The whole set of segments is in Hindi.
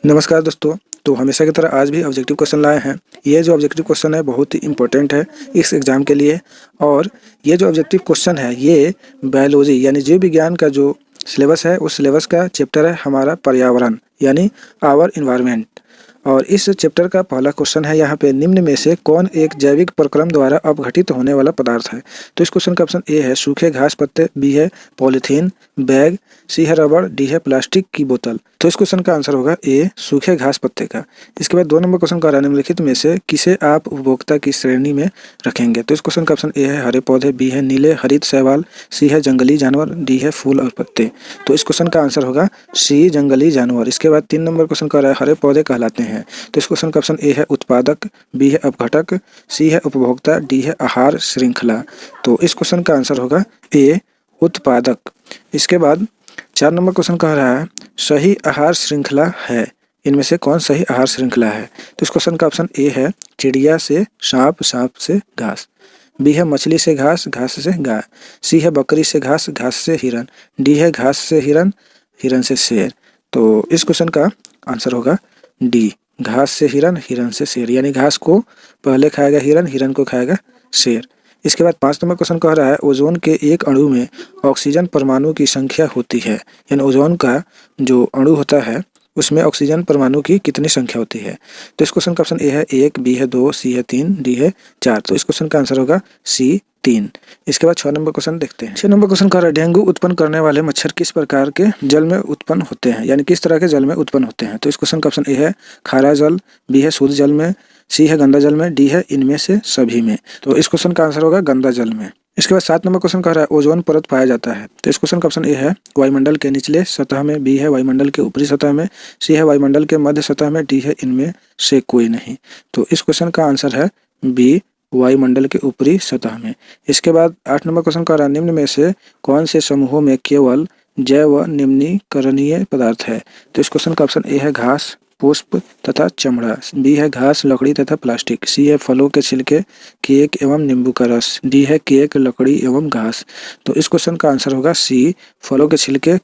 नमस्कार दोस्तों। तो हमेशा की तरह आज भी ऑब्जेक्टिव क्वेश्चन लाए हैं। ये जो ऑब्जेक्टिव क्वेश्चन है बहुत ही इम्पोर्टेंट है इस एग्ज़ाम के लिए। और ये जो ऑब्जेक्टिव क्वेश्चन है ये बायोलॉजी यानी जीव विज्ञान का जो सिलेबस है उस सिलेबस का चैप्टर है हमारा पर्यावरण यानी आवर इन्वायरमेंट। और इस चैप्टर का पहला क्वेश्चन है यहाँ पे निम्न में से कौन एक जैविक प्रक्रम द्वारा अपघटित होने वाला पदार्थ है। तो इस क्वेश्चन का ऑप्शन ए है सूखे घास पत्ते, बी है पॉलीथीन बैग, सी है रबड़, डी है प्लास्टिक की बोतल। तो इस क्वेश्चन का आंसर होगा ए सूखे घास पत्ते का। इसके बाद 2 नंबर क्वेश्चन का निम्नलिखित में से किसे आप उपभोक्ता की श्रेणी में रखेंगे। तो इस क्वेश्चन का ऑप्शन ए है हरे पौधे, बी है नीले हरित शैवाल, सी है जंगली जानवर, डी है फूल और पत्ते। तो इस क्वेश्चन का आंसर होगा सी जंगली जानवर। इसके बाद 3 नंबर क्वेश्चन का हरे पौधे कहलाते हैं। तो इस क्वेश्चन का ऑप्शन ए है उत्पादक, बी है अपघटक, सी है उपभोक्ता, डी है आहार श्रृंखला। तो इस क्वेश्चन का आंसर होगा ए उत्पादक। इसके बाद 4 नंबर क्वेश्चन कह रहा है सही आहार श्रृंखला है, इनमें से कौन सही आहार श्रृंखला है। तो इस क्वेश्चन का ऑप्शन ए है चिड़िया से सांप, सांप से घास, बी है मछली से घास, घास से गाय, सी है बकरी से घास, घास से हिरन, डी है घास से हिरन, हिरन से शेर। तो इस क्वेश्चन का आंसर होगा डी घास से हिरन, हिरन से शेर, यानी घास को पहले खाएगा हिरन, हिरन को खाएगा शेर। इसके बाद 5 नंबर क्वेश्चन कह रहा है ओजोन के एक अणु में ऑक्सीजन परमाणु की संख्या होती है, यानी ओजोन का जो अणु होता है उसमें ऑक्सीजन परमाणु की कितनी संख्या होती है। तो इस क्वेश्चन का ऑप्शन ए है 1, बी है 2, सी है 3, डी है 4। तो इस क्वेश्चन का आंसर होगा सी 3। इसके बाद 6 नंबर क्वेश्चन देखते हैं। 6 नंबर क्वेश्चन कह रहा है डेंगू उत्पन्न करने वाले मच्छर किस प्रकार के जल में उत्पन्न होते हैं, यानी किस तरह के जल में उत्पन्न होते हैं। तो इस क्वेश्चन का ऑप्शन ए है खारा जल, बी है शुद्ध जल में, सी है गंदा जल में, डी है इनमें से सभी में। तो इस क्वेश्चन का आंसर होगा गंदा जल में। इसके बाद 7 नंबर क्वेश्चन कह रहा है ओजोन परत पाया जाता है। तो इस क्वेश्चन का ऑप्शन ए है वायुमंडल के निचले सतह में, बी है वायुमंडल के ऊपरी सतह में, सी है वायुमंडल के मध्य सतह में, डी है इनमें से कोई नहीं। तो इस क्वेश्चन का आंसर है बी वायुमंडल के ऊपरी सतह में। इसके बाद 8 नंबर क्वेश्चन कह रहा है निम्न में से कौन से समूहों में केवल जैव निम्नीकरणीय पदार्थ है। तो इस क्वेश्चन का ऑप्शन ए है घास, पुष्प तथा चमड़ा, बी है घास, लकड़ी तथा प्लास्टिक, सी है फलों के छिलके, केक एवं नींबू का रस, डी है केक, लकड़ी एवं घास। तो इस क्वेश्चन का आंसर होगा सी फलों के छिलके,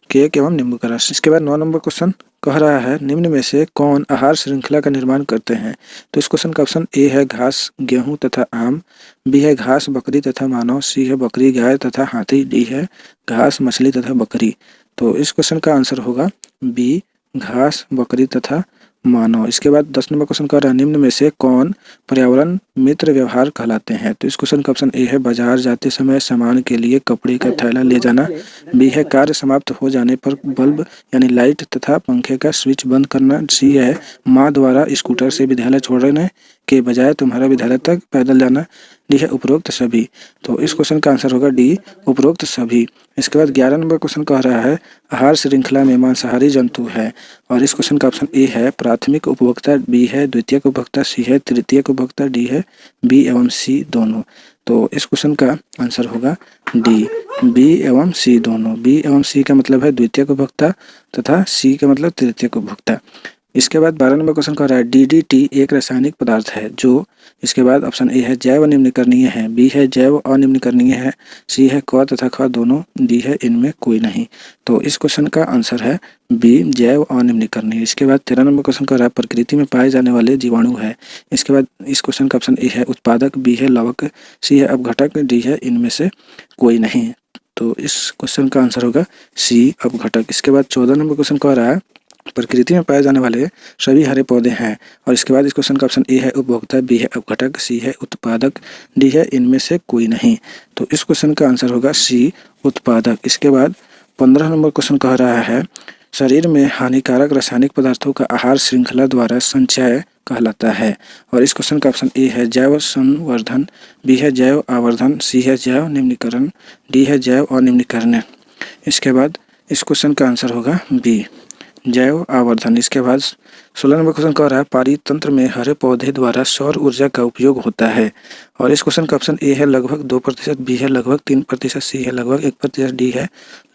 केक एवं नींबू का रस। इसके बाद 9 नंबर क्वेश्चन कह रहा है निम्न में से कौन आहार श्रृंखला का निर्माण करते हैं। तो इस क्वेश्चन का ऑप्शन ए है घास, गेहूं तथा आम, बी है घास, बकरी तथा मानव, सी है बकरी, गाय तथा हाथी, डी है घास, मछली तथा बकरी। तो इस क्वेश्चन का आंसर होगा बी घास, बकरी तथा मानव। इसके बाद 10 नंबर क्वेश्चन कह रहा है निम्न में से कौन पर्यावरण मित्र व्यवहार कहलाते हैं। तो इस क्वेश्चन का ऑप्शन ए है बाजार जाते समय सामान के लिए कपड़े का थैला ले जाना, बी है कार्य समाप्त हो जाने पर बल्ब यानी लाइट तथा पंखे का स्विच बंद करना, सी है माँ द्वारा स्कूटर से विद्यालय छोड़ने के बजाय तुम्हारा विद्यालय तक पैदल जाना, डी है उपरोक्त सभी। तो इस क्वेश्चन का आंसर होगा डी उपरोक्त सभी। इसके बाद 11 नंबर क्वेश्चन कह रहा है आहार श्रृंखला में मांसाहारी जंतु है, और इस क्वेश्चन का ऑप्शन ए है प्राथमिक उपभोक्ता, बी है द्वितीयक उपभोक्ता, सी है तृतीयक उपभोक्ता, डी है बी एवं सी दोनों। तो इस क्वेश्चन का आंसर होगा डी बी एवं सी दोनों। बी एवं सी का मतलब है द्वितीयक उपभोक्ता तथा सी का मतलब तृतीयक उपभोक्ता। इसके बाद 12 नंबर क्वेश्चन कह रहा है डीडीटी एक रासायनिक पदार्थ है जो, इसके बाद ऑप्शन ए है जैव निम्नीकरणीय है, बी है जैव अनिम्नीकरणीय है, सी है क तथा ख दोनों, डी है इनमें कोई नहीं। तो इस क्वेश्चन का आंसर है बी जैव अनिम्नीकरणीय। इसके बाद 13 नंबर क्वेश्चन कह रहा है प्रकृति में पाए जाने वाले जीवाणु है। इसके बाद इस क्वेश्चन का ऑप्शन ए है उत्पादक, बी है लवक, सी है अपघटक, डी है इनमें से कोई नहीं। तो इस क्वेश्चन का आंसर होगा सी अपघटक। इसके बाद 14 नंबर क्वेश्चन कह रहा है प्रकृति में पाए जाने वाले सभी हरे पौधे हैं, और इसके बाद इस क्वेश्चन का ऑप्शन ए है उपभोक्ता, बी है अपघटक, सी है उत्पादक, डी है इनमें से कोई नहीं। तो इस क्वेश्चन का आंसर होगा सी उत्पादक। इसके बाद 15 नंबर क्वेश्चन कह रहा है शरीर में हानिकारक रासायनिक पदार्थों का आहार श्रृंखला द्वारा संचय कहलाता है, और इस क्वेश्चन का ऑप्शन ए है जैव संवर्धन, बी है जैव आवर्धन, सी है जैव निम्नीकरण, डी है जैव अनिम्नीकरण। इसके बाद इस क्वेश्चन का आंसर होगा बी जैव आवर्धन। इसके बाद 16 नंबर क्वेश्चन कह रहा है पारितंत्र में हरे पौधे द्वारा सौर ऊर्जा का उपयोग होता है, और इस क्वेश्चन का ऑप्शन ए है लगभग 2%, बी है लगभग 3%, सी है लगभग 1%, डी है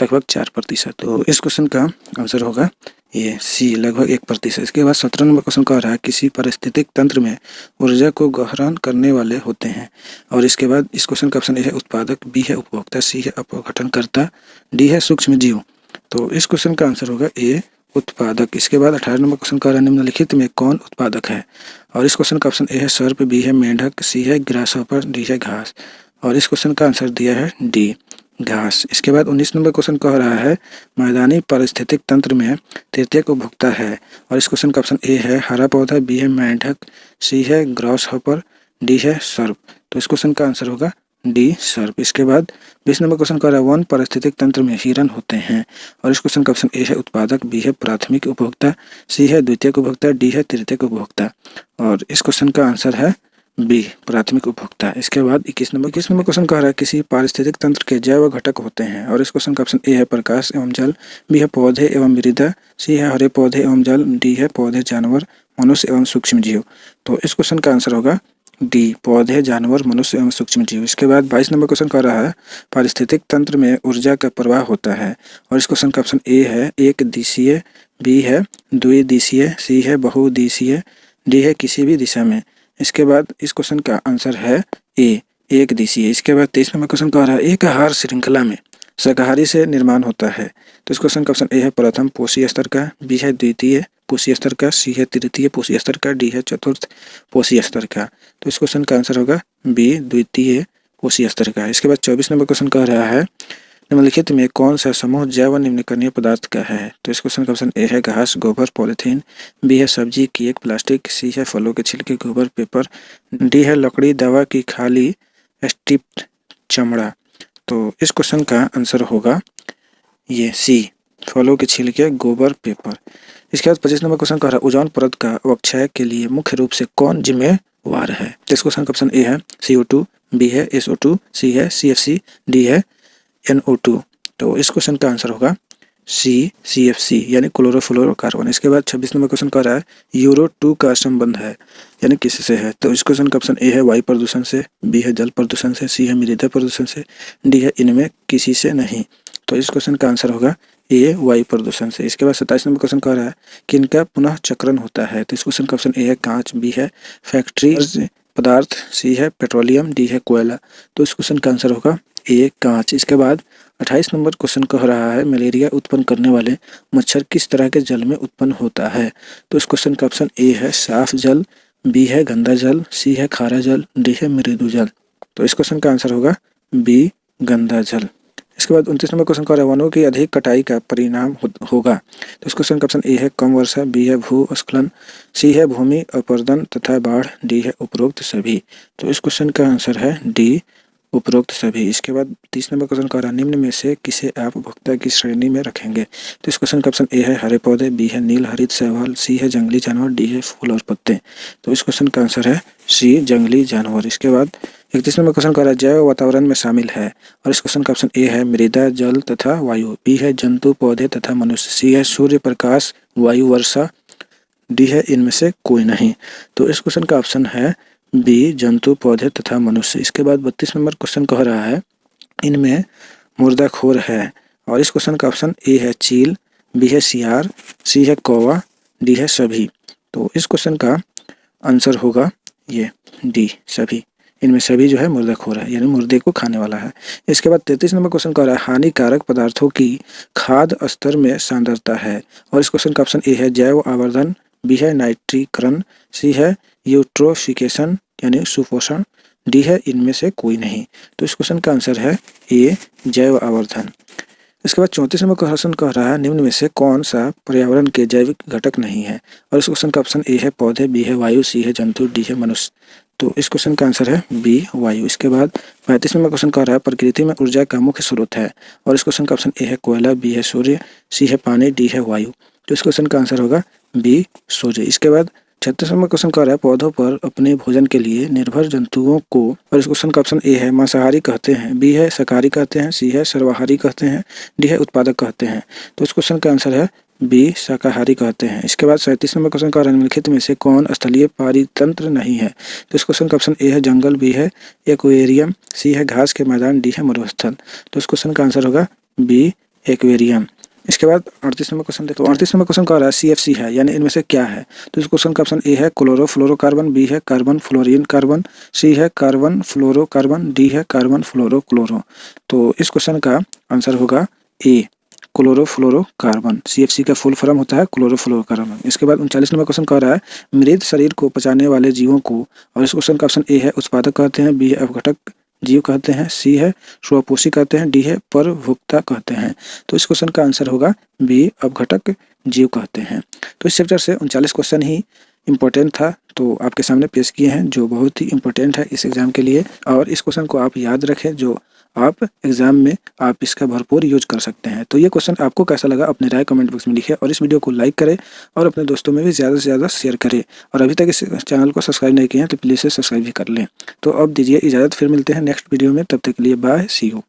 लगभग 4%। तो इस क्वेश्चन का आंसर होगा ये सी लगभग 1%। इसके बाद 17 नंबर क्वेश्चन कह रहा है किसी पारिस्थितिक तंत्र में ऊर्जा को ग्रहण करने वाले होते हैं, और इसके बाद इस क्वेश्चन का ऑप्शन ए है उत्पादक, बी है उपभोक्ता, सी है अपघटनकर्ता, डी है सूक्ष्म जीव। तो इस क्वेश्चन का आंसर होगा ए उत्पादक। इसके बाद 18 नंबर क्वेश्चन कह रहा है निम्नलिखित में कौन उत्पादक है। और इस क्वेश्चन का ऑप्शन ए है सर्प, बी है मेंढक, सी है ग्रासहॉपर, डी है घास। और इस क्वेश्चन का आंसर दिया है डी घास। इसके बाद 19 नंबर क्वेश्चन कह रहा है मैदानी पारिस्थितिक तंत्र में तृतीयक उपभोक्ता है। और इस क्वेश्चन का ऑप्शन ए है हरा पौधा, बी है मेंढक, सी है ग्रासहॉपर, डी है सर्प। तो इस क्वेश्चन का आंसर होगा डी सर्प। इसके बाद 20 नंबर क्वेश्चन कह रहा है वन पारिस्थितिक तंत्र में हिरन होते हैं। और इस क्वेश्चन का ऑप्शन ए है उत्पादक, बी है प्राथमिक उपभोक्ता, सी है द्वितीयक उपभोक्ता, डी है तृतीयक उपभोक्ता। और इस क्वेश्चन का आंसर है बी प्राथमिक उपभोक्ता। इसके बाद 21 नंबर क्वेश्चन कह रहा है किसी पारिस्थितिक तंत्र के जैव घटक होते हैं। और इस क्वेश्चन का ऑप्शन ए है प्रकाश एवं जल, बी है पौधे एवं मृदा, सी है हरे पौधे एवं जल, डी है पौधे जानवर मनुष्य एवं सूक्ष्म जीव। तो इस क्वेश्चन का आंसर होगा डी पौधे जानवर मनुष्य एवं सूक्ष्म जीव। इसके बाद 22 नंबर क्वेश्चन कह रहा है पारिस्थितिक तंत्र में ऊर्जा का प्रवाह होता है। और इस क्वेश्चन का ऑप्शन ए है एक दिशीय, बी है द्विदिशीय, सी है बहुदिशीय, डी है किसी भी दिशा में। इसके बाद इस क्वेश्चन का आंसर है ए एक दिशीय। इसके बाद 23 नंबर क्वेश्चन कह रहा है एक आहार श्रृंखला में शाकाहारी से निर्माण होता है। तो इस क्वेश्चन का ऑप्शन ए है प्रथम पोषी स्तर का, बी है द्वितीय पोषी स्तर का, सी है तृतीय पोषी स्तर का, डी है चतुर्थ पोषी स्तर का। तो इस क्वेश्चन का आंसर होगा बी द्वितीय पोषी स्तर का। इसके बाद 24 नंबर क्वेश्चन कह रहा है निम्नलिखित में कौन सा समूह जैव निम्नकरणीय पदार्थ का है। तो इस क्वेश्चन का ऑप्शन ए है घास, गोबर, पॉलिथीन, बी है सब्जी, केक, प्लास्टिक, सी है फलों के छिलके, गोबर, पेपर, डी है लकड़ी, दवा की खाली, स्ट्रिप्ड चमड़ा। तो इस क्वेश्चन का आंसर होगा ये सी फलों के छिलके, गोबर, पेपर। इसके बाद 25 नंबर क्वेश्चन कह रहा है ओजोन परत का अवक्षय के लिए मुख्य रूप से कौन जिम्मेवार है। तो इस क्वेश्चन का ऑप्शन ए है CO2, बी है SO2, सी है CFC, डी है NO2। तो इस क्वेश्चन का आंसर होगा सी CFC यानी क्लोरोफ्लोरोकार्बन। इसके बाद 26 नंबर क्वेश्चन कह रहा है यूरो 2 का संबंध है यानी किससे है। तो इस क्वेश्चन का ऑप्शन ए है वायु प्रदूषण से, बी है जल प्रदूषण से, सी है मृदा प्रदूषण से, डी है इनमें किसी से नहीं। तो इस क्वेश्चन का आंसर होगा ए वायु प्रदूषण से। इसके बाद 27 नंबर क्वेश्चन कह रहा है कि इनका पुनः चक्रण होता है। तो इस क्वेश्चन का ऑप्शन ए है कांच, बी है फैक्ट्री पदार्थ, सी है पेट्रोलियम, डी है कोयला। तो इस क्वेश्चन का आंसर होगा ए कांच। इसके बाद 28 नंबर क्वेश्चन कह रहा है मलेरिया उत्पन्न करने वाले मच्छर किस तरह के जल में उत्पन्न होता है। तो इस क्वेश्चन का ऑप्शन ए है साफ जल, बी है गंदा जल, सी है खारा जल, डी है मृदु जल। तो इस क्वेश्चन का आंसर होगा बी गंदा जल। इसके बाद 29 नंबर क्वेश्चन कह रहा है वनों की अधिक कटाई का परिणाम होगा। तो इस क्वेश्चन का ऑप्शन ए है कम वर्षा, बी है भूस्खलन, सी है भूमि अपरदन तथा बाढ़, डी है उपरोक्त सभी। तो इस क्वेश्चन का आंसर है डी उपरोक्त सभी। इसके बाद 30 नंबर क्वेश्चन कह रहा है निम्न में से किसे आप उपभोक्ता की श्रेणी में रखेंगे। तो इस क्वेश्चन का ऑप्शन ए है हरे पौधे, बी है नील हरित शैवाल, सी है जंगली जानवर, डी है फूल और पत्ते। तो इस क्वेश्चन का आंसर है सी जंगली जानवर। इसके बाद 31 नंबर क्वेश्चन कह रहा है जैव वातावरण में शामिल है। और इस क्वेश्चन का ऑप्शन ए है मृदा, जल तथा वायु, बी है जंतु, पौधे तथा मनुष्य, सी है सूर्य प्रकाश, वायु, वर्षा, डी है इनमें से कोई नहीं। तो इस क्वेश्चन का ऑप्शन है बी जंतु, पौधे तथा मनुष्य। इसके बाद 32 नंबर क्वेश्चन कह रहा है इनमें मुर्दाखोर है। और इस क्वेश्चन का ऑप्शन ए है चील, बी है सियार, सी है कौवा, डी है सभी। तो इस क्वेश्चन का आंसर होगा ये डी सभी। इनमें सभी जो है मुर्दाखोर है यानी मुर्दे को खाने वाला है। इसके बाद 33 नंबर क्वेश्चन कह रहा है हानिकारक पदार्थों की खाद्य स्तर में सांद्रता है। और इस क्वेश्चन का ऑप्शन ए है जैव आवर्धन, बी है नाइट्रीकरण, सी है यूट्रोफिकेशन यानी सुपोषण, डी है इनमें से कोई नहीं। तो इस क्वेश्चन का आंसर है ए जैव आवर्धन। इसके बाद 34 नंबर क्वेश्चन कह रहा है निम्न में से कौन सा पर्यावरण के जैविक घटक नहीं है। और इस क्वेश्चन का ऑप्शन ए है पौधे, बी है वायु, सी है जंतु, डी है मनुष्य। तो इस क्वेश्चन का आंसर है बी वायु। इसके बाद 35 नंबर क्वेश्चन कह रहा है प्रकृति में ऊर्जा का मुख्य स्रोत है। और इस क्वेश्चन का ऑप्शन ए है कोयला, बी है सूर्य, सी है पानी, डी है वायु। तो इस क्वेश्चन का आंसर होगा बी सूर्य। इसके बाद 36 नंबर क्वेश्चन कह रहा है पौधों पर अपने भोजन के लिए निर्भर जंतुओं को। और इस क्वेश्चन का ऑप्शन ए है मांसाहारी कहते हैं, बी है शाकाहारी कहते हैं, सी है सर्वाहारी कहते हैं, डी है उत्पादक कहते हैं। तो इस क्वेश्चन का आंसर है बी शाकाहारी कहते हैं। इसके बाद 37 नंबर क्वेश्चन कह रहा है निम्नलिखित में से कौन स्थलीय पारितंत्र नहीं है। तो इस क्वेश्चन का ऑप्शन ए है जंगल, बी है एक्वेरियम, सी है घास के मैदान, डी है मरुस्थल। तो इस क्वेश्चन का आंसर होगा बी एक्वेरियम। इसके बाद 38 नंबर क्वेश्चन देखो। 38 नंबर क्वेश्चन कह रहा है CFC है यानी इनमें से क्या है। तो इस क्वेश्चन का ऑप्शन ए है क्लोरोफ्लोरोकार्बन, बी है कार्बन फ्लोरीन कार्बन, सी है कार्बन फ्लोरोकार्बन, डी है कार्बन फ्लोरोक्लोरो। तो इस क्वेश्चन का आंसर होगा ए क्लोरोफ्लोरोकार्बन। CFC का फुल फॉर्म होता है क्लोरोफ्लोरोकार्बन। इसके बाद 39 नंबर क्वेश्चन कह रहा है मृत शरीर को पचाने वाले जीवों को, और इस क्वेश्चन का ऑप्शन ए है उत्पादक कहते हैं, बी है अपघटक जीव कहते हैं, सी है स्वपोषी कहते हैं, डी है परभुक्ता कहते हैं। तो इस क्वेश्चन का आंसर होगा बी अपघटक जीव कहते हैं। तो इस चैप्टर से 39 क्वेश्चन ही इम्पोर्टेंट था, तो आपके सामने पेश किए हैं, जो बहुत ही इम्पोर्टेंट है इस एग्ज़ाम के लिए। और इस क्वेश्चन को आप याद रखें, जो आप एग्ज़ाम में आप इसका भरपूर यूज कर सकते हैं। तो ये क्वेश्चन आपको कैसा लगा अपनी राय कमेंट बॉक्स में लिखें, और इस वीडियो को लाइक करें और अपने दोस्तों में भी ज़्यादा से ज़्यादा शेयर करें। और अभी तक इस चैनल को सब्सक्राइब नहीं किए हैं तो प्लीज़ से सब्सक्राइब भी कर लें। तो अब दीजिए इजाज़त, फिर मिलते हैं नेक्स्ट वीडियो में। तब तक के लिए बाय, सी यू।